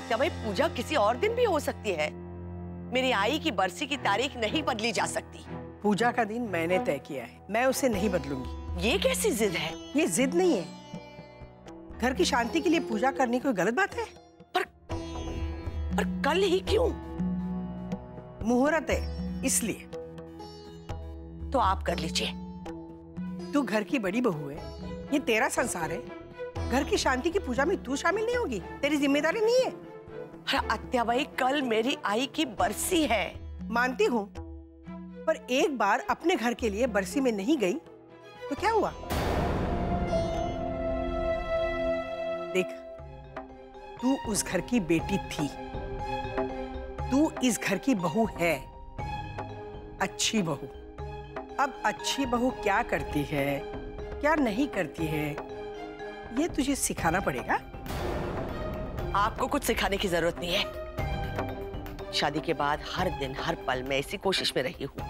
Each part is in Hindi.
आत्या भाई, पूजा किसी और दिन भी हो सकती है। मेरी आई की बरसी की तारीख नहीं बदली जा सकती। पूजा का दिन मैंने तय किया है, मैं उसे नहीं बदलूंगी। ये कैसी जिद है? ये जिद नहीं है, घर की शांति के लिए पूजा करनी कोई गलत बात है? पर कल ही क्यों? मुहूर्त है इसलिए। तो आप कर लीजिए। तू घर की बड़ी बहू है, ये तेरा संसार है। घर की शांति की पूजा में तू शामिल नहीं होगी? तेरी जिम्मेदारी नहीं है? अरे आत्या भाई, कल मेरी आई की बरसी है। मानती हूँ, पर एक बार अपने घर के लिए बरसी में नहीं गई तो क्या हुआ? देख, तू उस घर की बेटी थी, तू इस घर की बहू है, अच्छी बहू। अब अच्छी बहू क्या करती है, क्या नहीं करती है, ये तुझे सिखाना पड़ेगा। आपको कुछ सिखाने की जरूरत नहीं है। शादी के बाद हर दिन हर पल मैं इसी कोशिश में रही हूँ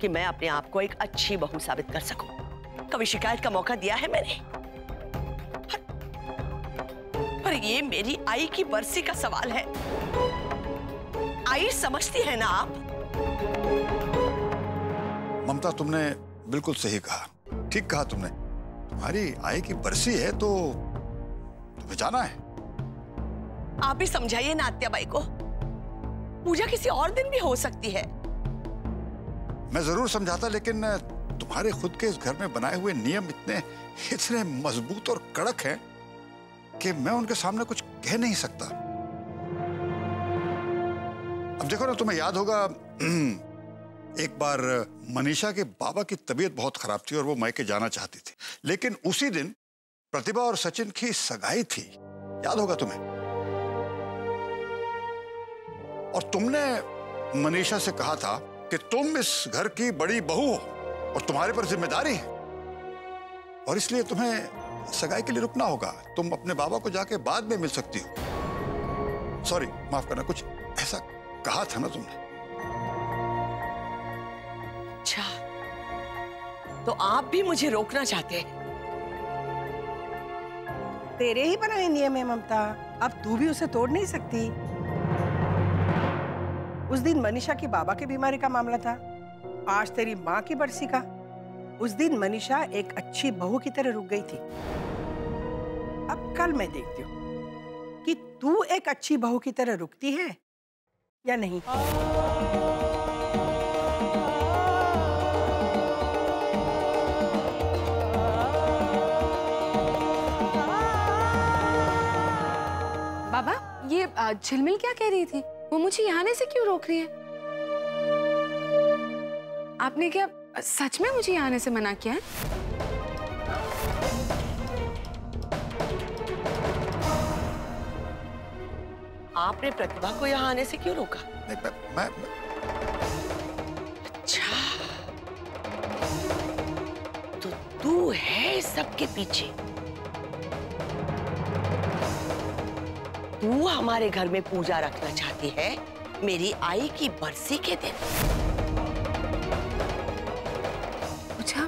कि मैं अपने आप को एक अच्छी बहू साबित कर सकूं। कभी शिकायत का मौका दिया है मैंने? पर ये मेरी आई की बरसी का सवाल है। आई समझती है ना आप? ममता, तुमने बिल्कुल सही कहा, ठीक कहा तुमने। तुम्हारी आई की बरसी है तो तुम्हें जाना है। आप ही समझाइए ना आत्या बाई को। पूजा किसी और दिन भी हो सकती है। मैं जरूर समझाता, लेकिन तुम्हारे खुद के इस घर में बनाए हुए नियम इतने मजबूत और कड़क हैं कि मैं उनके सामने कुछ कह नहीं सकता। अब देखो ना, तुम्हें याद होगा एक बार मनीषा के बाबा की तबीयत बहुत खराब थी और वो मायके जाना चाहती थी, लेकिन उसी दिन प्रतिभा और सचिन की सगाई थी, याद होगा तुम्हें। और तुमने मनीषा से कहा था कि तुम इस घर की बड़ी बहू हो और तुम्हारे पर जिम्मेदारी है, और इसलिए तुम्हें सगाई के लिए रुकना होगा। तुम अपने बाबा को जाके बाद में मिल सकती हो। सॉरी, माफ करना, कुछ ऐसा कहा था ना तुमने। अच्छा, तो आप भी मुझे रोकना चाहते हैं? तेरे ही बनाए नियम है ममता, अब तू भी उसे तोड़ नहीं सकती। उस दिन मनीषा के बाबा की बीमारी का मामला था, आज तेरी माँ की बरसी का। उस दिन मनीषा एक अच्छी बहू की तरह रुक गई थी। अब कल मैं देखती हूँ कि तू एक अच्छी बहू की तरह रुकती है या नहीं। बाबा, ये झिलमिल क्या कह रही थी? वो मुझे यहाँ आने से क्यों रोक रही है? आपने क्या सच में मुझे यहाँ आने से मना किया है? आपने प्रतिभा को यहाँ आने से क्यों रोका? मैं अच्छा, तो तू है सबके पीछे। तू हमारे घर में पूजा रखना चाहती है मेरी आई की बरसी के दिन। पूजा?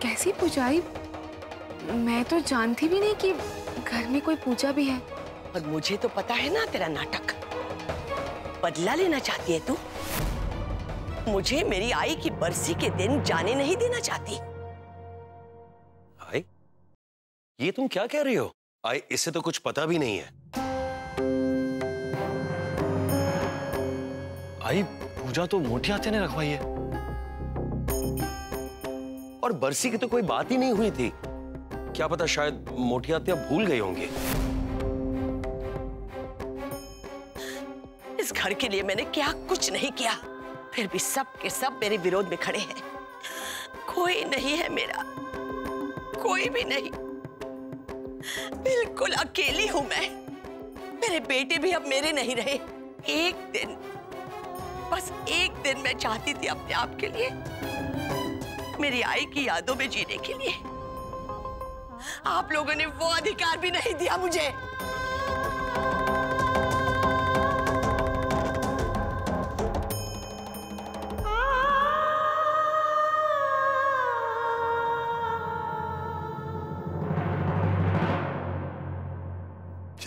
कैसी पूजाई? मैं तो जानती भी नहीं कि घर में कोई पूजा भी है। और मुझे तो पता है ना तेरा नाटक। बदला लेना चाहती है तू? मुझे मेरी आई की बरसी के दिन जाने नहीं देना चाहती। आई, ये तुम क्या कह रही हो? आई, इससे तो कुछ पता भी नहीं है। आई, पूजा तो मोटी आत्या ने रखवाई है और बरसी की तो कोई बात ही नहीं हुई थी। क्या पता शायद मोटी आत्या भूल गई होंगी। इस घर के लिए मैंने क्या कुछ नहीं किया, फिर भी सब के सब मेरे विरोध में खड़े हैं। कोई नहीं है मेरा, कोई भी नहीं। बिल्कुल अकेली हूं मैं। मेरे बेटे भी अब मेरे नहीं रहे। एक दिन, बस एक दिन मैं चाहती थी अपने आप के लिए, मेरी आई की यादों में जीने के लिए। आप लोगों ने वो अधिकार भी नहीं दिया मुझे।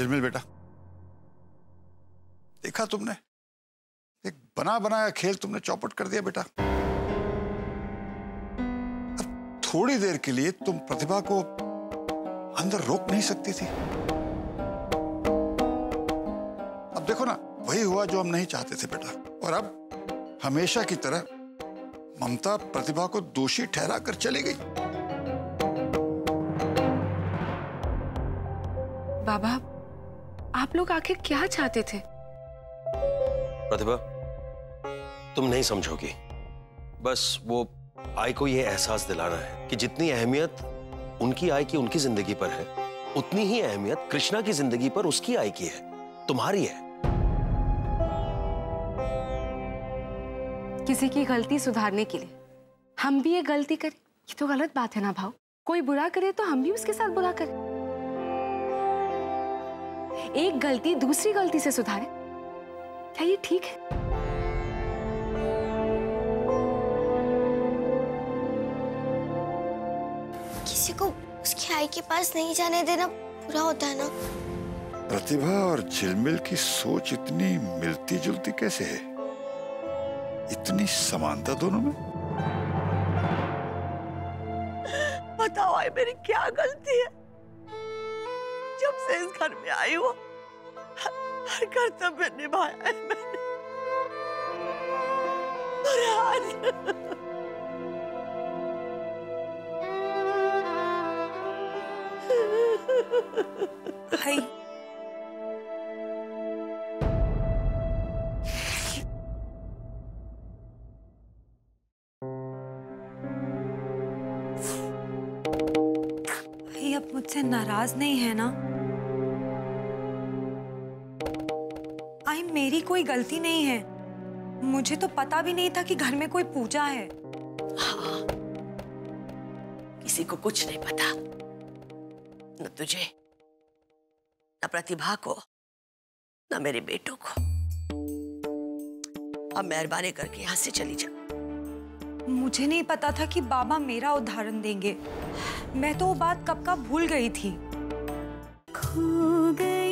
झिलमिल बेटा, देखा तुमने, एक बना बनाया खेल तुमने चौपट कर दिया बेटा। अब थोड़ी देर के लिए तुम प्रतिभा को अंदर रोक नहीं सकती थी। अब देखो ना, वही हुआ जो हम नहीं चाहते थे बेटा। और अब हमेशा की तरह ममता प्रतिभा को दोषी ठहरा कर चली गई। बाबा, आप लोग आखिर क्या चाहते थे? प्रतिभा, तुम नहीं समझोगी। बस वो आई को ये एहसास दिलाना है कि जितनी अहमियत उनकी आई की उनकी जिंदगी पर है, उतनी ही अहमियत कृष्णा की जिंदगी पर उसकी आई की है, तुम्हारी है। किसी की गलती सुधारने के लिए हम भी ये गलती करें, ये तो गलत बात है ना भाव। कोई बुरा करे तो हम भी उसके साथ बुरा करें। एक गलती दूसरी गलती से सुधारे, क्या ये ठीक है? किसी को उसकी आई के पास नहीं जाने देना बुरा होता है ना? प्रतिभा और झिलमिल की सोच इतनी मिलती जुलती कैसे है? इतनी समानता दोनों में? बताओ आई, मेरी क्या गलती है? जब से इस घर में आई हूँ हर कर्तव्य निभाया है मैंने, और आज भाई, भाई अब मुझसे नाराज नहीं है ना? आई, मेरी कोई गलती नहीं है। मुझे तो पता भी नहीं था कि घर में कोई पूजा है। हाँ, किसी को कुछ नहीं पता, न तुझे, न प्रतिभा को, न मेरे बेटों को। अब मेहरबानी करके यहां से चली जा। मुझे नहीं पता था कि बाबा मेरा उदाहरण देंगे। मैं तो वो बात कब का भूल गई थी। खो गई